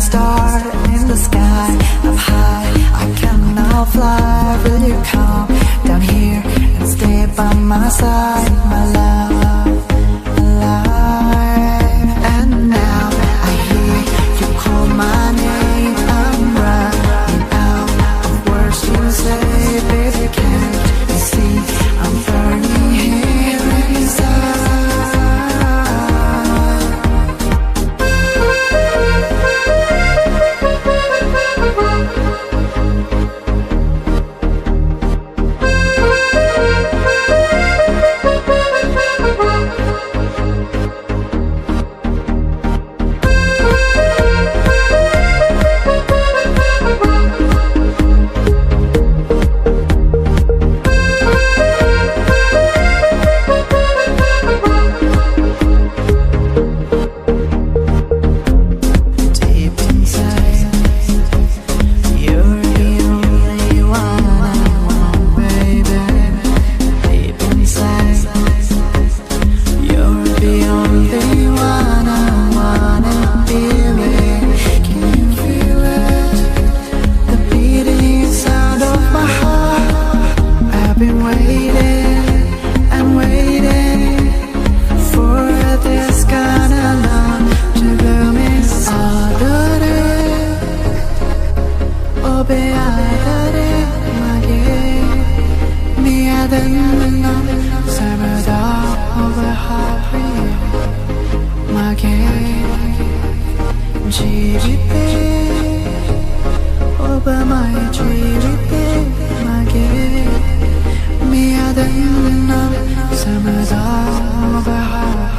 star in the sky. Up high, I can now fly. Will you come down here and stay by my side, my love, alive? And now I hear you call my name. I'm running out of words to say. Baby, can't you see I'm burning here inside? Beauti.